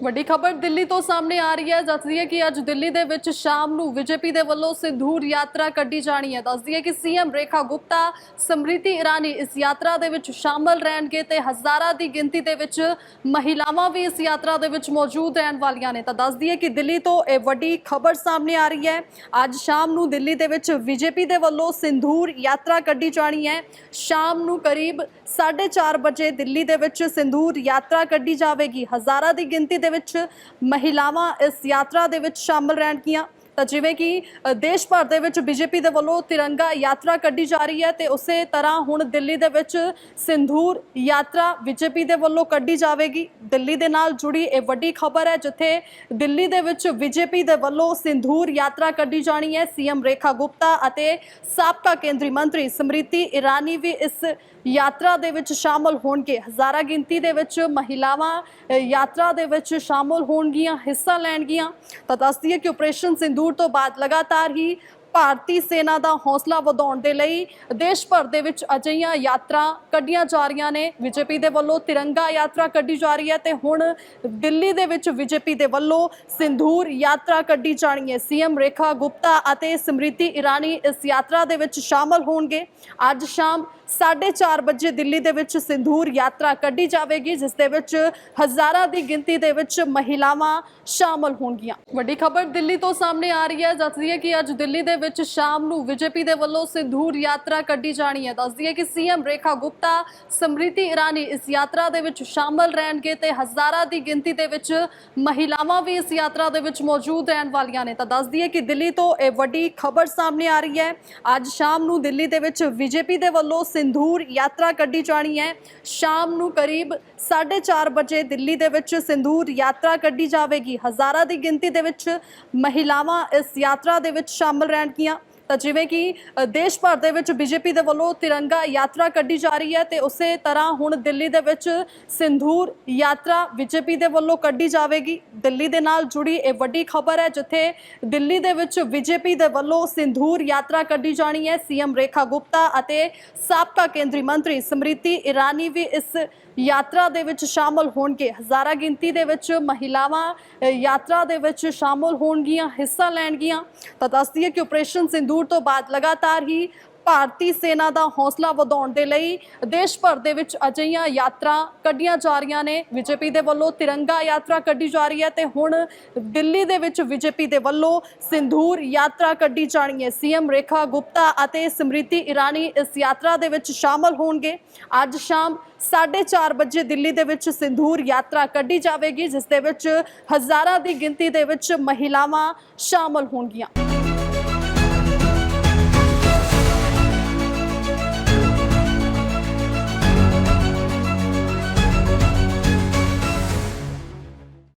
ਵੱਡੀ ਖਬਰ ਦਿੱਲੀ ਤੋਂ ਸਾਹਮਣੇ ਆ ਰਹੀ ਹੈ। ਦੱਸਦੀ ਹੈ ਕਿ ਅੱਜ ਦਿੱਲੀ ਦੇ ਵਿੱਚ ਸ਼ਾਮ ਨੂੰ ਬੀਜੇਪੀ ਦੇ ਵੱਲੋਂ ਸਿੰਧੂਰ ਯਾਤਰਾ ਕੱਢੀ ਜਾਣੀ ਹੈ। ਦੱਸਦੀ ਹੈ ਕਿ ਸੀਐਮ ਰੇਖਾ ਗੁਪਤਾ, ਸਮ੍ਰਿਤੀ ਇਰਾਨੀ ਇਸ ਯਾਤਰਾ ਦੇ ਵਿੱਚ ਸ਼ਾਮਲ ਰਹਿਣਗੇ ਤੇ ਹਜ਼ਾਰਾਂ ਦੀ ਗਿਣਤੀ ਦੇ ਵਿੱਚ ਮਹਿਲਾਵਾਂ ਵੀ ਇਸ ਯਾਤਰਾ ਦੇ ਵਿੱਚ ਮੌਜੂਦ ਰਹਿਣ ਵਾਲੀਆਂ ਨੇ। ਤਾਂ ਦੱਸਦੀ ਹੈ ਕਿ ਦਿੱਲੀ ਤੋਂ ਇਹ ਵੱਡੀ ਖਬਰ ਸਾਹਮਣੇ ਆ ਰਹੀ ਹੈ। ਅੱਜ ਸ਼ਾਮ ਨੂੰ ਦਿੱਲੀ ਦੇ ਵਿੱਚ ਬੀਜੇਪੀ ਦੇ ਵੱਲੋਂ ਸਿੰਧੂਰ ਯਾਤਰਾ ਕੱਢੀ ਜਾਣੀ ਹੈ। ਸ਼ਾਮ ਨੂੰ ਕਰੀਬ 4:30 ਵਜੇ ਦਿੱਲੀ ਦੇ ਵਿੱਚ ਸਿੰਧੂਰ ਯਾਤਰਾ ਕੱਢੀ ਜਾਵੇਗੀ। ਹਜ਼ਾਰਾਂ ਦੀ ਗਿਣਤੀ ਦੇ ਵਿੱਚ ਮਹਿਲਾਵਾਂ ਇਸ ਯਾਤਰਾ ਦੇ ਵਿੱਚ ਸ਼ਾਮਲ ਰਹਿਣਗੀਆਂ। ਤਾਂ ਜਿਵੇਂ ਕਿ ਦੇਸ਼ ਭਰ ਦੇ ਵਿੱਚ ਬੀਜੇਪੀ ਦੇ ਵੱਲੋਂ ਤਿਰੰਗਾ ਯਾਤਰਾ ਕੱਢੀ ਜਾ ਰਹੀ ਹੈ ਤੇ ਉਸੇ ਤਰ੍ਹਾਂ ਹੁਣ ਦਿੱਲੀ ਦੇ ਵਿੱਚ ਸਿੰਧੂਰ ਯਾਤਰਾ ਬੀਜੇਪੀ ਦੇ ਵੱਲੋਂ ਕੱਢੀ ਜਾਵੇਗੀ। ਦਿੱਲੀ ਦੇ ਨਾਲ ਜੁੜੀ ਇਹ ਵੱਡੀ ਖਬਰ ਹੈ, ਜਿੱਥੇ ਦਿੱਲੀ ਦੇ ਵਿੱਚ ਬੀਜੇਪੀ ਦੇ ਵੱਲੋਂ ਸਿੰਧੂਰ ਯਾਤਰਾ ਕੱਢੀ ਜਾਣੀ ਹੈ। ਸੀਐਮ ਰੇਖਾ ਗੁਪਤਾ ਅਤੇ ਸਾਬਕਾ ਕੇਂਦਰੀ ਮੰਤਰੀ ਸਮ੍ਰਿਤੀ ਇਰਾਨੀ ਵੀ ਇਸ ਯਾਤਰਾ ਦੇ ਵਿੱਚ ਸ਼ਾਮਲ ਹੋਣਗੇ। ਹਜ਼ਾਰਾਂ ਗਿਣਤੀ ਦੇ ਵਿੱਚ ਮਹਿਲਾਵਾਂ ਯਾਤਰਾ ਦੇ ਵਿੱਚ ਸ਼ਾਮਲ ਹੋਣਗੀਆਂ, ਹਿੱਸਾ ਲੈਣਗੀਆਂ। ਤਾਂ ਦੱਸਦੀ ਹੈ ਕਿ ਆਪਰੇਸ਼ਨ ਸਿੰਧੂਰ ਤੋਂ ਬਾਅਦ ਲਗਾਤਾਰ ਹੀ ਭਾਰਤੀ ਸੈਨਾ ਦਾ ਹੌਸਲਾ ਵਧਾਉਣ ਦੇ ਲਈ ਦੇਸ਼ ਭਰ ਦੇ ਵਿੱਚ ਅਜਿਹੀਆਂ ਯਾਤਰਾ ਕੱਢੀਆਂ ਜਾ ਰਹੀਆਂ ਨੇ। ਬੀਜੇਪੀ ਦੇ ਵੱਲੋਂ ਤਿਰੰਗਾ ਯਾਤਰਾ ਕੱਢੀ ਜਾ ਰਹੀ ਹੈ ਤੇ ਹੁਣ ਦਿੱਲੀ ਦੇ ਵਿੱਚ ਬੀਜੇਪੀ ਦੇ ਵੱਲੋਂ ਸਿੰਧੂਰ ਯਾਤਰਾ ਕੱਢੀ ਜਾਣੀ ਹੈ। ਸੀਐਮ ਰੇਖਾ ਗੁਪਤਾ ਅਤੇ ਸਮ੍ਰਿਤੀ ਇਰਾਨੀ ਇਸ ਯਾਤਰਾ ਦੇ ਵਿੱਚ ਸ਼ਾਮਲ ਹੋਣਗੇ। ਅੱਜ ਸ਼ਾਮ 4:30 ਵਜੇ ਦਿੱਲੀ ਦੇ ਵਿੱਚ ਸਿੰਧੂਰ ਯਾਤਰਾ ਕੱਢੀ ਜਾਵੇਗੀ, ਜਿਸ ਦੇ ਵਿੱਚ ਹਜ਼ਾਰਾਂ ਦੀ ਗਿਣਤੀ ਦੇ ਵਿੱਚ ਮਹਿਲਾਵਾਂ ਸ਼ਾਮਲ ਹੋਣਗੀਆਂ। ਵੱਡੀ ਖਬਰ ਦਿੱਲੀ ਤੋਂ ਸਾਹਮਣੇ ਆ ਰਹੀ ਹੈ। ਦੱਸਦੀ ਹੈ ਕਿ ਅੱਜ ਦਿੱਲੀ ਦੇ ਵਿੱਚ ਸ਼ਾਮ ਨੂੰ ਬੀਜੇਪੀ ਦੇ ਵੱਲੋਂ ਸਿੰਧੂਰ ਯਾਤਰਾ ਕੱਢੀ ਜਾਣੀ ਹੈ। ਦੱਸਦੀ ਹੈ ਕਿ ਸੀਐਮ ਰੇਖਾ ਗੁਪਤਾ, ਸਮ੍ਰਿਤੀ ਇਰਾਨੀ ਇਸ ਯਾਤਰਾ ਦੇ ਵਿੱਚ ਸ਼ਾਮਲ ਰਹਿਣਗੇ ਤੇ ਹਜ਼ਾਰਾਂ ਦੀ ਗਿਣਤੀ ਦੇ ਵਿੱਚ ਮਹਿਲਾਵਾਂ ਵੀ ਇਸ ਯਾਤਰਾ ਦੇ ਵਿੱਚ ਮੌਜੂਦ ਰਹਿਣ ਵਾਲੀਆਂ ਨੇ। ਤਾਂ ਦੱਸਦੀ ਹੈ ਕਿ ਦਿੱਲੀ ਤੋਂ ਇਹ ਵੱਡੀ ਖਬਰ ਸਾਹਮਣੇ ਆ ਰਹੀ ਹੈ। ਅੱਜ ਸ਼ਾਮ ਨੂੰ ਦਿੱਲੀ ਦੇ ਵਿੱਚ ਬੀਜੇਪੀ ਦੇ ਵੱਲੋਂ ਸਿੰਧੂਰ ਯਾਤਰਾ ਕੱਢੀ ਜਾਣੀ ਹੈ। ਸ਼ਾਮ ਨੂੰ ਕਰੀਬ 4:30 ਵਜੇ ਦਿੱਲੀ ਦੇ ਵਿੱਚ ਸਿੰਧੂਰ ਯਾਤਰਾ ਕੱਢੀ ਜਾਵੇਗੀ। ਹਜ਼ਾਰਾਂ ਦੀ ਗਿਣਤੀ ਦੇ ਵਿੱਚ ਮਹਿਲਾਵਾਂ ਇਸ ਯਾਤਰਾ ਦੇ ਵਿੱਚ ਸ਼ਾਮਲ ਰਹਿਣਗੀਆਂ। ਤਾਂ ਜਿਵੇਂ ਕਿ ਦੇਸ਼ ਭਰ ਦੇ ਵਿੱਚ ਬੀਜੇਪੀ ਦੇ ਵੱਲੋਂ ਤਿਰੰਗਾ ਯਾਤਰਾ ਕੱਢੀ ਜਾ ਰਹੀ ਹੈ ਤੇ ਉਸੇ ਤਰ੍ਹਾਂ ਹੁਣ ਦਿੱਲੀ ਦੇ ਵਿੱਚ ਸਿੰਧੂਰ ਯਾਤਰਾ ਬੀਜੇਪੀ ਦੇ ਵੱਲੋਂ ਕੱਢੀ ਜਾਵੇਗੀ। ਦਿੱਲੀ ਦੇ ਨਾਲ ਜੁੜੀ ਇਹ ਵੱਡੀ ਖਬਰ ਹੈ, ਜਿੱਥੇ ਦਿੱਲੀ ਦੇ ਵਿੱਚ ਬੀਜੇਪੀ ਦੇ ਵੱਲੋਂ ਸਿੰਧੂਰ ਯਾਤਰਾ ਕੱਢੀ ਜਾਣੀ ਹੈ। ਸੀਐਮ ਰੇਖਾ ਗੁਪਤਾ ਅਤੇ ਸਾਬਕਾ ਕੇਂਦਰੀ ਮੰਤਰੀ ਸਮ੍ਰਿਤੀ ਇਰਾਨੀ ਵੀ ਇਸ ਯਾਤਰਾ ਦੇ ਵਿੱਚ ਸ਼ਾਮਲ ਹੋਣਗੇ। ਹਜ਼ਾਰਾਂ ਗਿਣਤੀ ਦੇ ਵਿੱਚ ਮਹਿਲਾਵਾਂ ਯਾਤਰਾ ਦੇ ਵਿੱਚ ਸ਼ਾਮਲ ਹੋਣਗੀਆਂ, ਹਿੱਸਾ ਲੈਣਗੀਆਂ। ਤਾਂ ਦੱਸਦੀ ਹੈ ਕਿ ਆਪਰੇਸ਼ਨ ਸਿੰਧੂਰ ਤੋਂ ਬਾਅਦ ਲਗਾਤਾਰ ਹੀ ਭਾਰਤੀ ਸੈਨਾ ਦਾ ਹੌਸਲਾ ਵਧਾਉਣ ਦੇ ਲਈ ਦੇਸ਼ ਭਰ ਦੇ ਵਿੱਚ ਅਜਿਹੀਆਂ ਯਾਤਰਾ ਕੱਢੀਆਂ ਜਾ ਰਹੀਆਂ ਨੇ। ਬੀਜੇਪੀ ਦੇ ਵੱਲੋਂ ਤਿਰੰਗਾ ਯਾਤਰਾ ਕੱਢੀ ਜਾ ਰਹੀ ਹੈ ਤੇ ਹੁਣ ਦਿੱਲੀ ਦੇ ਵਿੱਚ ਬੀਜੇਪੀ ਦੇ ਵੱਲੋਂ ਸਿੰਧੂਰ ਯਾਤਰਾ ਕੱਢੀ ਜਾਣੀ ਹੈ। ਸੀਐਮ ਰੇਖਾ ਗੁਪਤਾ ਅਤੇ ਸਮ੍ਰਿਤੀ ਇਰਾਨੀ ਇਸ ਯਾਤਰਾ ਦੇ ਵਿੱਚ ਸ਼ਾਮਲ ਹੋਣਗੇ। ਅੱਜ ਸ਼ਾਮ 4:30 ਵਜੇ ਦਿੱਲੀ ਦੇ ਵਿੱਚ ਸਿੰਧੂਰ ਯਾਤਰਾ ਕੱਢੀ ਜਾਵੇਗੀ, ਜਿਸ ਦੇ ਵਿੱਚ ਹਜ਼ਾਰਾਂ ਦੀ ਗਿਣਤੀ ਦੇ ਵਿੱਚ ਮਹਿਲਾਵਾਂ ਸ਼ਾਮਲ ਹੋਣਗੀਆਂ।